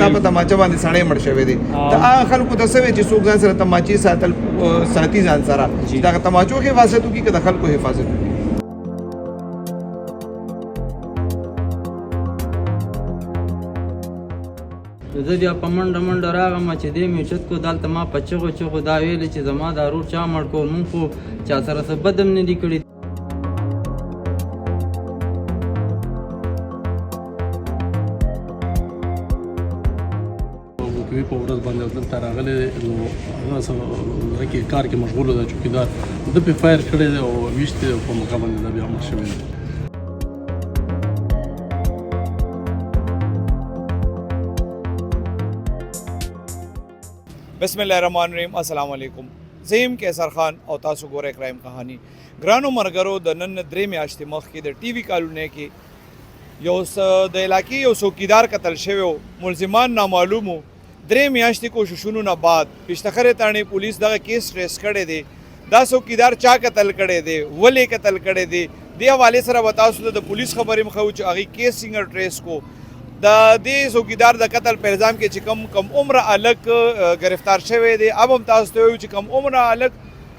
ستا په تماچه باندې سړی مړ شوی دی ته هغه خلکو ته څه وایې چې څوک ځان سره تماچې ساتي ځان سره چې دغه تماچو حفاظت وکړي که د خلکو حفاظت وکړي؟ زه بیا په منډه راغلم چې دې مې اوچت کړو دلته ما په چغو دا ویلې چې زما دا رور چا مړ کړو مونږ خو چا سره څه بد هم نه دي کړي. کوي په ورځ باندې دلته راغلی نو هغه څه کې کار کې مشغوله ده چوکیدار ده پې فایر کړی دی او ویشتې دی په موقع باندې دا بیا مړ شوی دی. بسم الله الرحمن الرحیم. السلام علیکم. زیم کیسر خان او تاسو ګورئ کرائم کہانی. ګرانو مرګرو د نن درې میاشتې مخکې د ټي وي کالونۍ کې یو د علاقې یو څوکیدار قتل شوی و. ملزمان نامعلوم و. درې میاشتې کوششونو نه بعد پېشتخرې تاڼې پولیس دغه کیس ټریس کړی دی. دا څوکیدار چا قتل کړی دی، ولې قتل کړی دی، دې حوالې سره به تاسو ته د پولیس خبرې مخوو چې هغې کیس څنګه ټریس کو. د دې څوکیدار د قتل په الزام کې چې کم عمره هلک ګرفتار شوی دی. اب هم تاسو ته وایو چې کم عمره هلک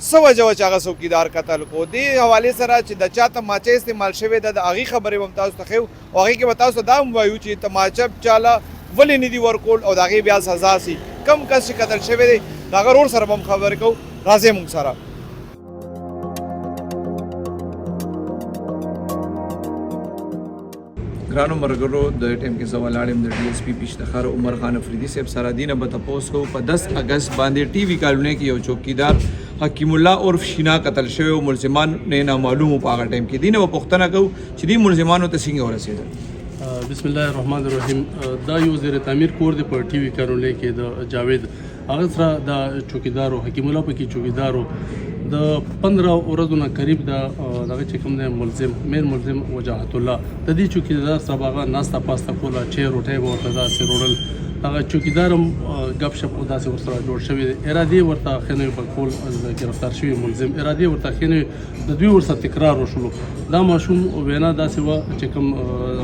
څه وجه وه چې هغه څوکیدار قتل کو. دې حوالې سره چې د چا تماچه استعمال شوې ده د هغې خبرې به هم تاسو ته ښیو او هغې کې به تاسو ته دا هم وایو چې تماچه چاله ولې نه دي ورکول او د هغې بیا سزا سي. کم کس چې قتل شوی دی د هغه رور سره به هم خبرې کوو. راځئ موږ سره. ګرانو مرګرو د ټیم کې زه ولاړ یم د ډي ایس پي پېشتخر عمر خان افریدي صاحب سره. دې نه به تپوس کوو په 10 اګست باندې ټي وي کالونۍ کې یو چوکیدار حکیم الله عرف شینا قتل شوی و. ملزمان نه نامعلوم و په هغه ټایم کې. دې نه به پوښتنه کوو چې دې ملزمانو ته څنګه ورسېدل. بسم الله الرحمن الرحیم. دا یو زیر تعمیر کور دی په ټي وي کالونۍ کې د جاوید هغه سره د چوکیدارو حکیم الله پکې چوکیدارو د 15 ورځو نه قریب د دغه چې کوم دی مین ملزم وجاهت الله د دې چوکیدار سره به هغه ناسته پاسته کوله چای روټۍ به ورته داسې روړل. هغه چوکیدار هم ګپ شپ داسې ورسره جوړ شوی دی. ارادې ورته ښه نه وي په کول ګرفتار شوي ملزم ارادې ورته ښې نه وي د دوی ورسره تکرار وشولو. دا ماشوم وینا داسې وه چې کوم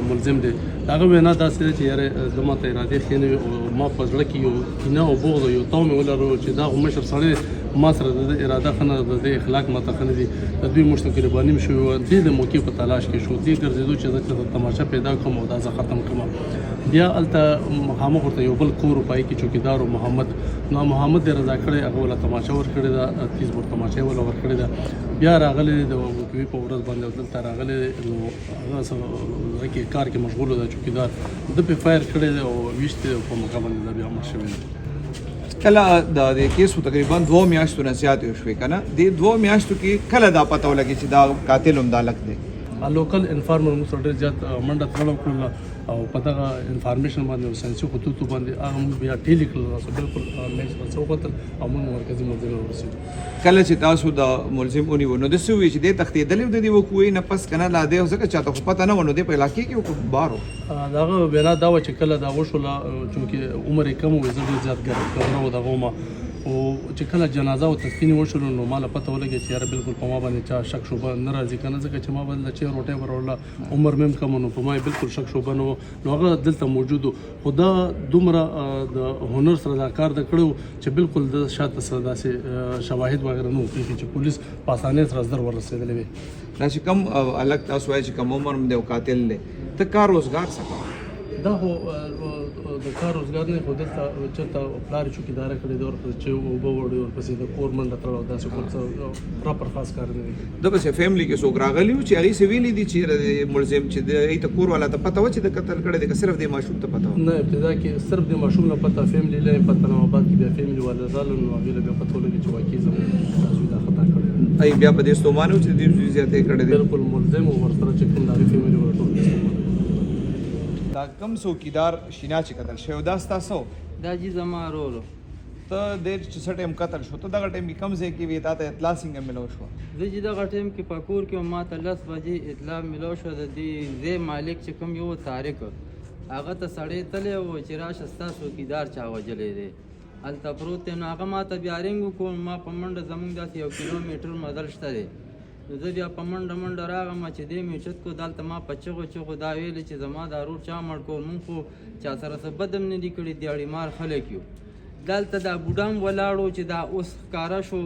ملزم دی هغه وینا داسې ده چې یاره زما ته ارادې ښې نه وي او ما په زړه کې یو کینه او بغض او یو تاو مې ولرلو چې دا خو مشر سړی ما سره د اراده ښه نه ده، د اخلاق ماته ښه نه دي. د دوی مشته قرباني مې شوې وه. دې د موقع په تلاش کې شو. دې ګرځېدو چې زه تماشه پیدا کړم او دا زه ختم کړم. بیا هلته مخامخ ورته یو بل کور و په هغې کې چوکیدار و محمد. نو محمد یې رضا کړی هغه وله تماشه ورکړې ده 30 بور تماشه یې وله ورکړې ده. بیا راغلی د وکوي په ورځ باندې دلته راغلی نو هغه څه کې کار کې مشغوله ده چوکیدار ده پې فایر کړی دی او ویشتې دی په موقع باندې دا بیا مړ شوی دی. کله د کیسو تقریبا 2 میاشتو نه زیاتې وشوې که نه. دې 2 میاشتو کې کله دا پته ولګي چې دا قاتل هم دا هلک دی؟ لوکل انفارمر موږ سره ډېر زیات منډه تړل کړله او په دغه انفارمیشن باندې او ساینسي خطوطو باندې هغه موږ بیا ټیلي کړل تاسو بالکل میچ ته وکتل او موږ مرکزي ملزم ورسېدو. کله چې تاسو د ملزم ونیو نو داسې ووایي چې دې تښتېدلی و د دې وقوعې نه پس که نه لا دی ځکه چاته خو پته نه وه نو دې په علاقې کې و که بهر و؟ د هغه وینا دا وه چې کله دا وشوله چونکې عمر یې کم و زه ډېر زیات ګرمه و دغه ومه او چې کله جنازه او تدفین وشولو نو ما له پته ولګېد چې یاره بالکل په ما باندې چا شک شوبه نه راځي که نه ځکه چې ما باندې چای روټۍ به راوړله عمر مې هم کم نو په ما یې بالکل شک شوبه نه و. نو هغه دلته موجود و خو دا دومره د هنر سره دا کار د کړی و چې بالکل د شاته سره داسې شواهد وغیره نه و پېښې چې پولیس په اسانۍ سره زر ورسېدلی وي. دا چې کم هلک تاسو وایي چې کم عمر دی او قاتل دی ته کار روزګار څه کوه؟ دا خو د کار روزګار نه خو دلته چېرته پلار یې چوکیداره کړې ده ورپسې چې اوبه وړې ورپسې د کور منډه تړه داسې کور څه پراپر خاص کار نه دی. دغسې فیملي کې څوک راغلي وو چې هغې څه ویلي دي چې ملزم چې د هغې ته کور والا ته پته وه چې د قتل کړی دی که صرف دې ماشوم ته پته وه؟ نه ابتدا کې صرف د ماشوم نه پته فیملي له پته نه بعد کې بیا فیملي والا راغلل نو هغې له بیا پته ولګي چې واقعي زموږ تاسو دا خطا کړی دی. ای بیا په دې ستومانه و چې دې زیاتې کړی دی؟ بالکل ملزم و ورسره چې کوم د هغې فیملي ورته دا کم څوکیدار شینا چې قتل شوی دا ستا څه و؟ دا جي زما رور ته دې چې څه ټایم قتل شو ته دغه ټایم کې کم ځای کې وې تا ته اطلاع څنګه میلو شوه؟ زه چې دغه ټایم کې په کور کې وم ما ته 10 بجې اطلاع میلو شوه د دې ځای مالک چې کوم یو طارق هغه ته سړی تللی و چې راشه ستا څوکیدار چا وژلی دی هلته پروت دی. نو هغه ما ته بیا رینګ وکړو ما په منډه زموږ داسې 1 کیلومیټر مزل شته دی نو زه بیا په منډه راغلم چې دی مې اوچت کړو دلته ما په چغو دا ویلې چې زما دا ورور چا مړ کړو مونږ خو چا سره څه بد هم نه دي کړي دیاړي مار خلک یو دلته دا بوډا هم ولاړو چې دا اوس ښکاره شو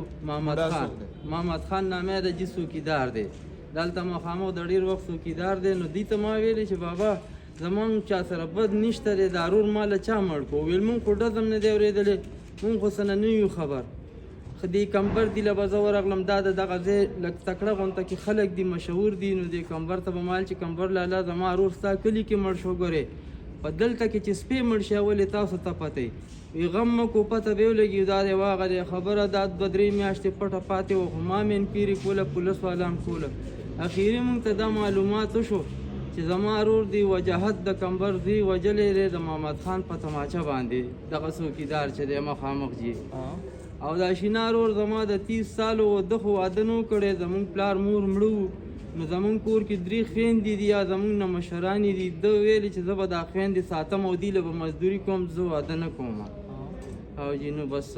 محمد خان نامه د جي څوکیدار دی دلته مخامخ د ډېر وخت څوکیدار دی نو دوی ته ما ویلې چې بابا زمونږ چا سره بد نشته دی دا ورور ما له چا مړ کړو ویل مونږ خو ډز هم نه دی اورېدلی مونږ خو څه نه یو خبر خو دې کمبر دی له به زه ورغلم دا د دغه ځای لږ تکړه غونته کې خلک دي مشهور دي نو دې کمبر ته به مال چې کمبر لالا زما ورور ستا کلي کې مړ شو ګورې په دلته کې چې سپی مړ شي ولې تاسو ته پته وي غم مه کو پته به ولګي دا دی واغه دی خبره دا 2-3 میاشتې پټه پاتې وه خو ما مې انکویري کوله پولیس والا هم کوله اخیري موږ ته دا معلومات وشو چې زما ورور دی وجاهت د کمبر دی وجلی دی د محمد خان په تماچه باندې دغه څوکیدار چې دی مخامخ جي او دا شینا ورور زما د 30 سالو د خو واده نو کړی زمونږ پلار مور مړه نو زمونږ کور کې 3 خویندې دي یا زمونږ نه مشرانې دي ده ویلې چې زه به دا خویندې ساتم او دی له به مزدوري کوم زه واده نه کوم او جي نو بس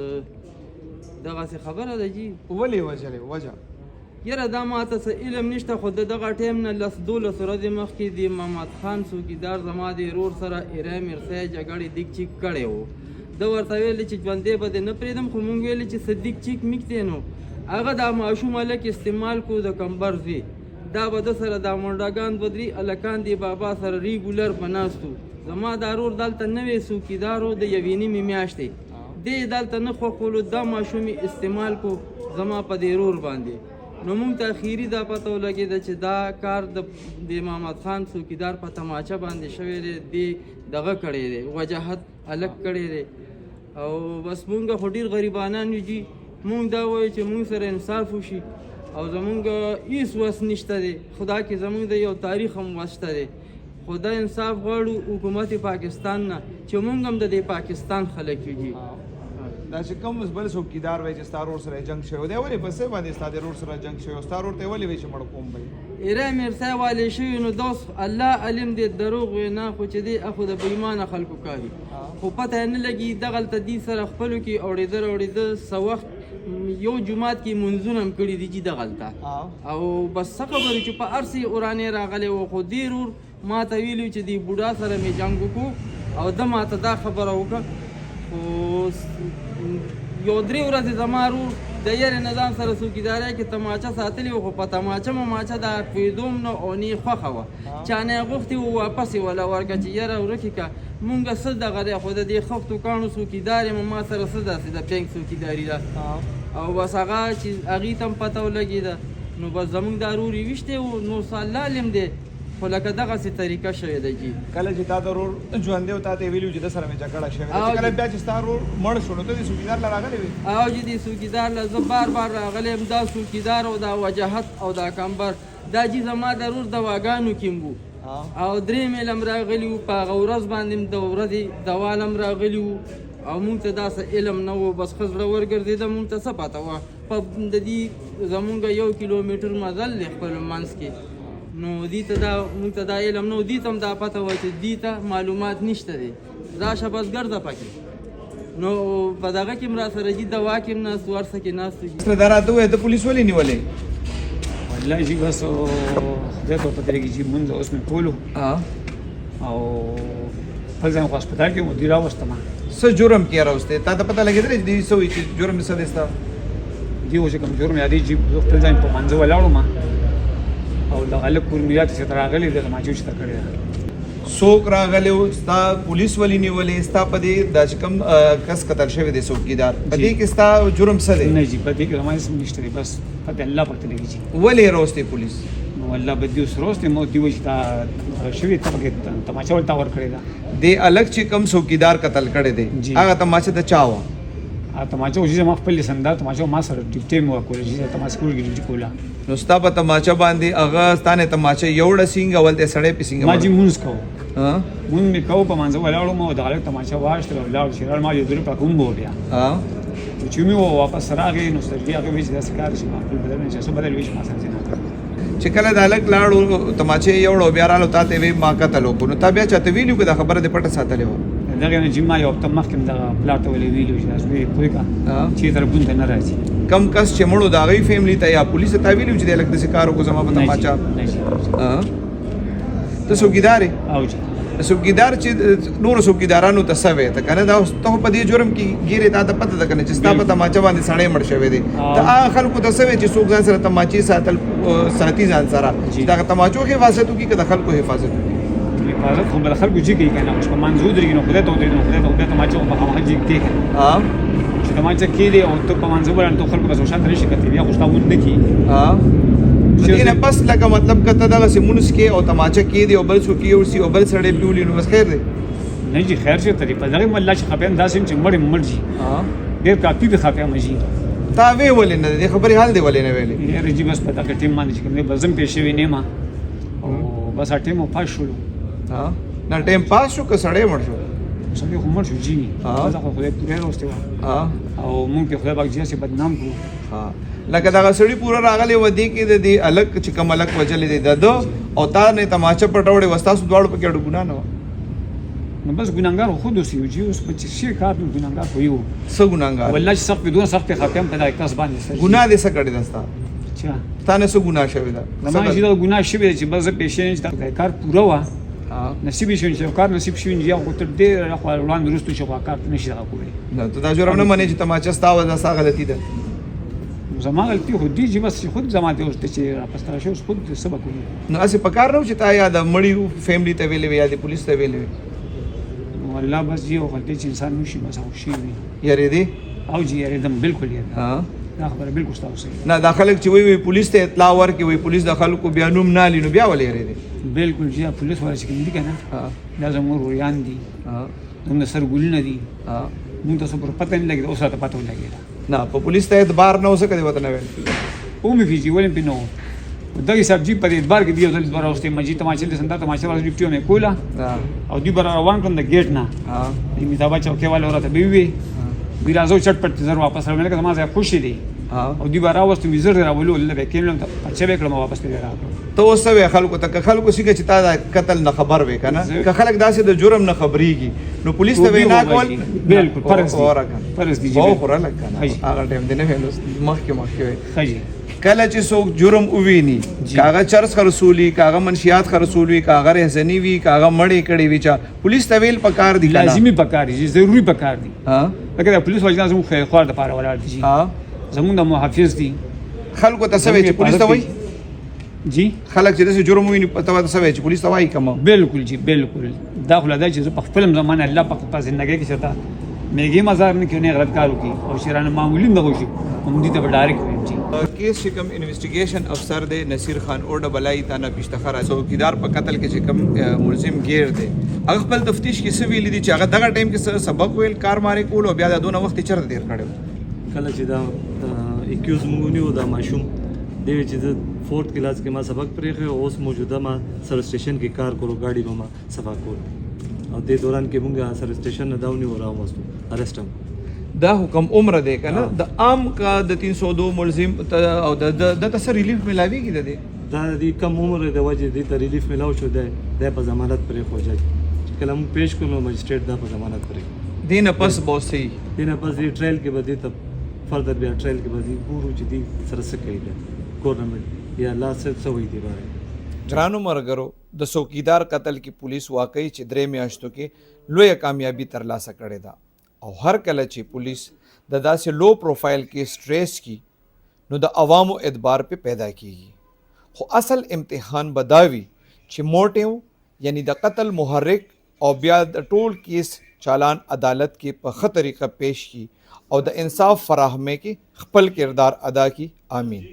دغسې خبره ده جي ولې وجلې وجه یاره دا ماته څه علم نشته خو د دغه ټایم نه 10-12 ورځې مخکې د محمد خان څوکیدار زما د ورور سره ایرای مرسای جګړې دیګ چیک کړی و ده ورته ویلې چې ژوندی به دې نه پرېږدم خو مونږ ویلې چې څه دیګ چیک میږدی نو هغه دا ماشوم هلک استعمال کو د کمبر زوی دا به ده سره دا منډاګان 2-3 هلکان دی بابا سره ریګولر به ناست و زما دا ورور دلته نوی څوکیدار و د یوې نیمې میاشتې دی دلته نه خوښولو دا ماشوم استعمال کو زما په دې ورور باندې نو مونږ ته اخیري دا پته ولګېده چې دا کار د محمد خان څوکیدار په تماچه باندې شوی دی دی دغه کړی دی وجاهت هلک کړی دی او بس مونږ خو ډېر غریبانان یو جي مونږ دا وایو چې مونږ سره انصاف وشي او زمونږ هېڅ وس نشته دی خدا کې زمونږ د یو تاریخ هم وس شته دی خو دا انصاف غواړو حکومت پاکستان نه چې مونږ هم د دې پاکستان خلک یو جي دا چې کوم بل څوکیدار وایي چې ستا ورور سره جنګ شوی دی ولې په څه باندې ستا د ورور سره جنګ شوی ستا ورور ته ولې وایي چې مړ کوم به ایرای مرسای والې شوي نو دا الله علم دی دروغ وینا خو چې دی اخو د بېایمانه خلکو کاري خو پته یې نه لګي دغلته دي سره خپلو کې اورېده څه وخت یو جومات کې منځونه هم کړي دي چې دغلته او بس څه خبرې چې په هر څه ورانې راغلی و خو دې ورور ما ته ویلي چې دې بوډا سره مې جنګ وکړو او ده ما ته دا خبره وکړه خو یو 3 ورځې زما ورور د یارې نظام سره څوکیدارۍ کې تماچه ساتلې وه خو په تماچه مماچه دا پوهېدوم نه او نه یې خوښه وه چا نه یې غوښتې و واپس یې وله ورکړه چې یاره ورکې که مونږ څه دغه دی خو د دې خښتو کاڼو څوکیدار یم ما سره څه داسې د بینک څوکیداري ده او بس هغه چې هغې ته هم پته ولګېده نو بس زمونږ دا ورور یې ویشتی و نو الله علم دی خو لکه دغسې طریقه شوې ده جي کله چې تا د ورور ژوندی و تا ته یې ویلي و چې ده سره مې جګړه شوې ده چې کله بیا چې ستا ورور مړ شو نو ته دې څوکیدار له راغلی وې او جي دې څوکیدار له زه بار راغلی یم دا څوکیدار او دا وجاهت او دا کمبر دا جي زما د ورور دواګانو کې وو او 3 میل هم راغلي وو په هغه ورځ باندې د ورځې دوال هم راغلي وو او مونږ ته داسې علم نه و بس ښه زړه ورګرځېده مونږ ته څه پته وه په د دې زمونږ 1 کیلومیټر مزل دی خپل منځ کې نو دې ته دا مونږ ته دا علم نه و دې ته هم دا پته وه چې دې ته معلومات نشته دی راشه بس ګرځه پکې نو په دغه کې هم را سره جي دوا کې هم ناست و هر څه کې ناست و سره دا راته ووایه ته پولیس ولې نیولې والله جی بس خدای ته پته لګي چې مونږ اوس مې کولو او خپل ځان خو هسپتال کې مدیر راوستم څه جرم کې راوستی تا ته پته لګېدلی چې دې څه وایي چې جرم څه دی ستا دی و چې کوم جرم یادې چې خپل ځان په منځه ولاړم او د هلک کور مې یاد چې راغلی د ما چې تا کړی څوک راغلی و ستا پولیس ولې نیولې ستا په دې دا چې کوم کس قتل شوی دی څوکیدار په دې کې ستا جرم څه دی نه جی په دې کې زما هېڅ نشته دی بس پته الله پته لګي چې ولې یې راوستی پولیس نو الله به دې اوس راوستې مو دې وایي چې دا شوي ته پکې تماچه ورته ورکړې ده دې الګ چې کوم څوکیدار قتل کړی دی هغه تماچه د چا وه تماچه و چې ما خپل سندار تماچه ما سره ډیوټي مې وکړه چې تماچه کور کې ډیوټي کوله نو ستا په تماچه باندې هغه ستانه تماچه یو ډسینګ اول ته سړی پسینګ ما جی مونږ کوو ها مونږ مې کوو په منځه ولاړو مو د هلک تماچه واخیستله ولاړ چې ما یو درې پاکه هم به بیا ها چې مې واپس راغی نو سترګې هغې وایي چې داسې کار شي ما خپل بدل نه چې څه بدل وایي چې ما سره نه کړم چې کله د هلک لاړو تماچه یې یوړو بیا رالو تا ته وی ما قتل وکړو نو تا بیا چاته ویلي که دا خبره دې پټه ساتلې وه دغه نه جما یو ته مخکې دغه پلاټ ته ولې ویلو چې تاسو یې پوي کا چې تر بونته نه راځي کم کس چې مړو د هغوی فیملی ته یا پولیس ته ویلي چې د لږ داسې کار وکړو زما په تماچا ته څوکیدار یې او چې څوکیدار چې نورو څوکیدارانو ته څه وی ته که نه دا اوس ته خو په دې جرم کې ګیرې تا ته پته ده که نه چې ستا په تماچه باندې سړی مړ شوی دی ته هغه خلکو ته څه وی چې څوک ځان سره تماچې ساتي ځان سره چې دغه تماچو حفاظت وکړي که د خلکو حفاظت وکړي حفاظت خو به د خلکو جي کوي که نه اوس په منځو درېږي نو خدای ته ودرېږي نو خدای ته خدای تماچه خو مخامخ جي کوي چې تماچه کېدې او ته په منځو باندې ته خلکو ته شاته نه شي کتلی بیا خو ستا مونږ نه کېږي دې نه پس لکه مطلب که ته دغسې مونځ کې او تماچه کېدې او بل څوک یوړسي او بل سړی پیولي نو بس خیر دی نه جي خیر شي ته په دغه مله چې خپه داسې چې مړ مړ جي ډېر کافي به خپه مجي تا وی ولې نه دې خبرې حال دی ولې نه ویلې یاره جي بس په دغه ټیم باندې چې کوم بزم پېښې وي نه ما او بس ټیم او پاس شولو نه ټایم پاس شو که سړی مړ شو سړی خو مړ شو جي بس خو خدای پورې راوستي او مونږ په خدای پاک جي سي بدنام کړو لکه دغه سړی پوره راغلی و دې کې د دې الګ چې کوم الګ وجلې دی د ده او تا نه تماچه پټوړې و ستاسو دواړو پکې اډو ګناه نه وه نو بس ګناهګار خود اوسي جي اوس په چې شي کار نو ګناهګار خو یو څه ګناهګار والله چې سخت بدون سخت خپم په دای کس باندې ګناه دې څه کړی ده ستا چا تا نه څه ګناه شوی ده زما چې دا ګناه شوی چې بس پېښې چې کار پوره و نصیب شي چې کار نصیب شي یا خو تر دې خو وړاندې وروسته چې کار نشي دا کولی نه ته دا جرم نه منې چې تماچه ستا وجه ستا غلطي ده زما غلطي خو دي چې بس خود زما ته اوس چې راپسته شو خود سبق کوي نو اسې په کار نه و چې تا یا د مړي فیملی ته ویلې وي یا د پولیس ته ویلې وي والله بس یو غلطي چې انسان نشي بس او شي وي یارېدې او جی یارېدم بالکل یې دا خبره بالکل ستاسو صحیح نه دا خلک چې وایي پولیس ته اطلاع ورکړي وایي پولیس د خلکو بیا نوم نه اخلي نو بیا ولې یارېدې بالکل جی پولیس والا چې کوم دي که نه دا زموږ رویان دي زموږ د سر ګلونه دي مونږ ته څه پر پته نه لګېده اوس راته پته ولګېده نه په پولیس ته اعتبار نه اوسه که دې ورته نه ویل ومې فیجي ولې پې نه و دغه حساب جي په اعتبار کې دی یو ځل دوه راوستې مجي تماچه د سندا تماچه راځي ډیپټیو مې کوله او دوی به روان کړم د ګیټ نه د میتابا چوکۍ والا راته به وویل دوی راځو چټ پټ زر واپس راغلم لکه زما ځای خوشې دی او دوی به راوستم وي زر راولو له به کېنلم پچه به کړم واپس پرې راغلم ته اوس څه وایې خلکو ته که خلکو سیګه چې تا دا قتل نه خبر وې که نه که خلک داسې د جرم نه خبرېږي نو پولیس ته وینا کول بالکل فرض دي او خو راله که نه هغه ټایم دی نه ویل مخکې وی ښه کله چې څوک جرم وویني که هغه چرس خرڅولي که هغه منشیات خرڅول وي که هغه رهزني وي که هغه مړې کړې وي چا پولیس ته ویل پکار دي لازمي پکار دي ضروري پکار دي لکه د پولیس وجنا زموږ خیر خوار دپاره ولاړ دي زموږ د محافظ دي خلکو ته څه وایي چې پولیس ته وایي جی خلک چې داسې جرم وویني ته ورته څه وایي چې پولیس ته وایي که ما بالکل جی بالکل دا خو لا دا چې زه په خپل زمانه الله په زندګۍ کې چېرته میږي مزار نه کوي نه غلط کار وکړي او شیرانه معمولی نه وشي همدې ته به ډایرکټ ویم جی کیس چې کوم انویسټیګیشن افسر دی نصیر خان او ډبلای تانه پیشتخر څوکیدار په قتل کې چې کوم ملزم گیر دی هغه خپل تفتیش کې څه ویلي دي چې هغه دغه ټایم کې سبق ویل کار مارې کول او بیا د دونه وخت چېرته تېر کړی کله چې دا اکیوز مونږ ونیو دا ماشوم دی چې زه 4th کلاس کې ما سبق پرېښی او اوس موجوده ما سر سټیشن کې کار کولو ګاډي به ما صفا کول او دې دوران کې مونږ سر سټیشن نه دا ونیو راوستو ارسټ هم دا حکم عمر دی که نه د عام کا د 302 ملزم او د ته څه ریلیف میلاویږي د دې دا د کم عمر د وجې دې ته ریلیف میلاو شو دی په ضمانت پرېښو جج چې کله مونږ پیش کړو نو مجسټریټ دا په ضمانت پرېښو دې نه پس به صحیح دې نه پس دې ټرایل کې به دې ته فردر بیا ټرایل کې به دې ګورو چې دې سره څه کوي بیا گورنمنٹ یا الله څه وایي دې باره ګرانو مرګرو د څوکیدار قتل کې پولیس واقعي چې 3 میاشتو کې لویه کامیابي ترلاسه کړې ده او هر کله چې پولیس د داسې لو پروفایل کې سټریس کی نو د عوامو اعتبار په پیدا کیږي خو اصل امتحان بداوي چې موټیو یعنی د قتل محرک او بیا د ټول کیس چالان عدالت کې په ښه طریقه پیش کی او د انصاف فراهمه کې خپل کردار ادا کی آمین